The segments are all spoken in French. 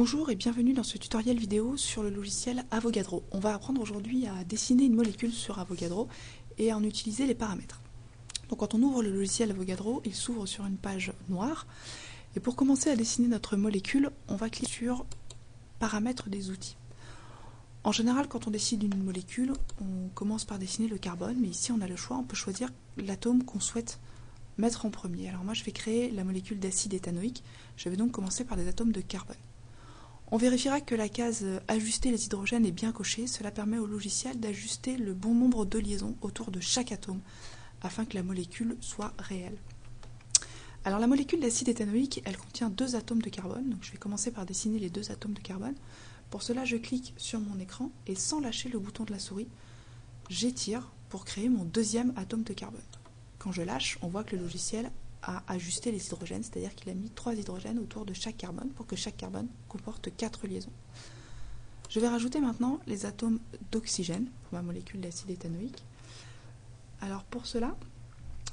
Bonjour et bienvenue dans ce tutoriel vidéo sur le logiciel Avogadro. On va apprendre aujourd'hui à dessiner une molécule sur Avogadro et à en utiliser les paramètres. Donc quand on ouvre le logiciel Avogadro, il s'ouvre sur une page noire. Et pour commencer à dessiner notre molécule, on va cliquer sur Paramètres des outils. En général, quand on dessine une molécule, on commence par dessiner le carbone, mais ici on a le choix, on peut choisir l'atome qu'on souhaite mettre en premier. Alors moi je vais créer la molécule d'acide éthanoïque, je vais donc commencer par des atomes de carbone. On vérifiera que la case « Ajuster les hydrogènes » est bien cochée. Cela permet au logiciel d'ajuster le bon nombre de liaisons autour de chaque atome afin que la molécule soit réelle. Alors la molécule d'acide éthanoïque, elle contient 2 atomes de carbone. Donc je vais commencer par dessiner les 2 atomes de carbone. Pour cela, je clique sur mon écran et sans lâcher le bouton de la souris, j'étire pour créer mon 2e atome de carbone. Quand je lâche, on voit que le logiciel a ajusté les hydrogènes, c'est-à-dire qu'il a mis 3 hydrogènes autour de chaque carbone pour que chaque carbone comporte 4 liaisons. Je vais rajouter maintenant les atomes d'oxygène pour ma molécule d'acide éthanoïque. Alors pour cela,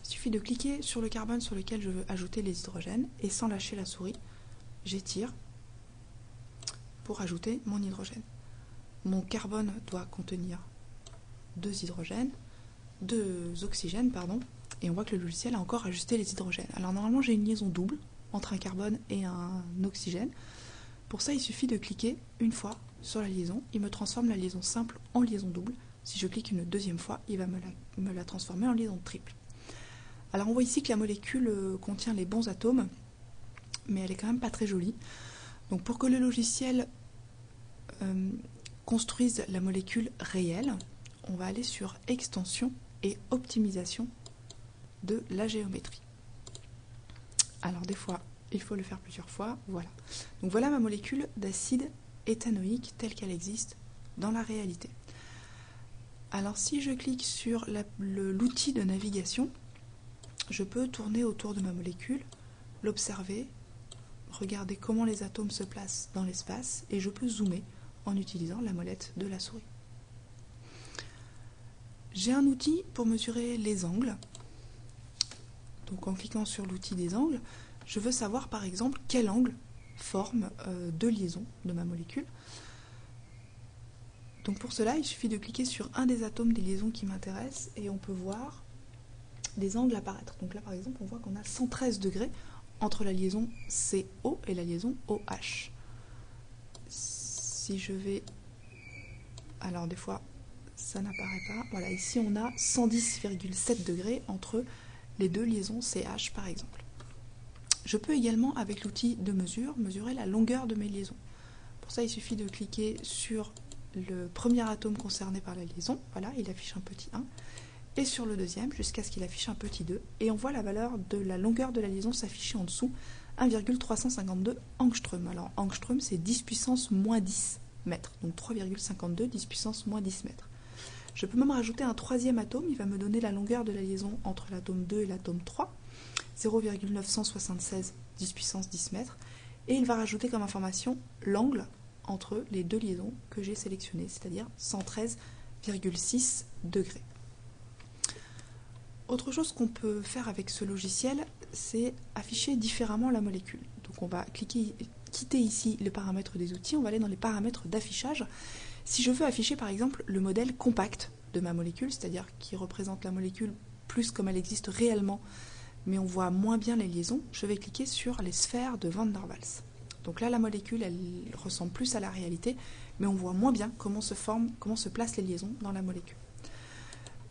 il suffit de cliquer sur le carbone sur lequel je veux ajouter les hydrogènes et sans lâcher la souris, j'étire pour ajouter mon hydrogène. Mon carbone doit contenir 2 oxygènes, et on voit que le logiciel a encore ajusté les hydrogènes. Alors normalement j'ai une liaison double entre un carbone et un oxygène. Pour ça il suffit de cliquer une fois sur la liaison, il me transforme la liaison simple en liaison double. Si je clique une 2e fois, il va me la transformer en liaison triple. Alors on voit ici que la molécule contient les bons atomes, mais elle est quand même pas très jolie. Donc pour que le logiciel construise la molécule réelle, on va aller sur Extension et Optimisation de la géométrie. Alors des fois, il faut le faire plusieurs fois, voilà. Donc voilà ma molécule d'acide éthanoïque telle qu'elle existe dans la réalité. Alors si je clique sur l'outil de navigation, je peux tourner autour de ma molécule, l'observer, regarder comment les atomes se placent dans l'espace et je peux zoomer en utilisant la molette de la souris. J'ai un outil pour mesurer les angles. Donc en cliquant sur l'outil des angles, je veux savoir par exemple quel angle forme 2 liaisons de ma molécule. Donc pour cela, il suffit de cliquer sur un des atomes des liaisons qui m'intéressent et on peut voir des angles apparaître. Donc là par exemple, on voit qu'on a 113 degrés entre la liaison CO et la liaison OH. Si je vais... Alors des fois, ça n'apparaît pas. Voilà, ici on a 110,7 degrés entre les 2 liaisons CH par exemple. Je peux également, avec l'outil de mesure, mesurer la longueur de mes liaisons. Pour ça, il suffit de cliquer sur le premier atome concerné par la liaison. Voilà, il affiche un petit 1. Et sur le deuxième, jusqu'à ce qu'il affiche un petit 2. Et on voit la valeur de la longueur de la liaison s'afficher en dessous, 1,352 angstrom. Alors, angstrom, c'est 10 puissance moins 10 mètres. Donc 3,52, 10 puissance moins 10 mètres. Je peux même rajouter un 3e atome, il va me donner la longueur de la liaison entre l'atome 2 et l'atome 3, 0,976 10 puissance 10 mètres, et il va rajouter comme information l'angle entre les 2 liaisons que j'ai sélectionnées, c'est-à-dire 113,6 degrés. Autre chose qu'on peut faire avec ce logiciel, c'est afficher différemment la molécule. Donc on va quitter ici les paramètres des outils, on va aller dans les paramètres d'affichage. Si je veux afficher par exemple le modèle compact de ma molécule, c'est-à-dire qui représente la molécule plus comme elle existe réellement, mais on voit moins bien les liaisons, je vais cliquer sur les sphères de Van der Waals. Donc là la molécule elle ressemble plus à la réalité, mais on voit moins bien comment se placent les liaisons dans la molécule.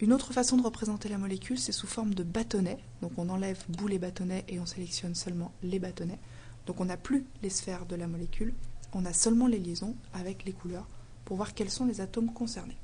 Une autre façon de représenter la molécule, c'est sous forme de bâtonnets. Donc on enlève boule et bâtonnets et on sélectionne seulement les bâtonnets. Donc on n'a plus les sphères de la molécule, on a seulement les liaisons avec les couleurs pour voir quels sont les atomes concernés.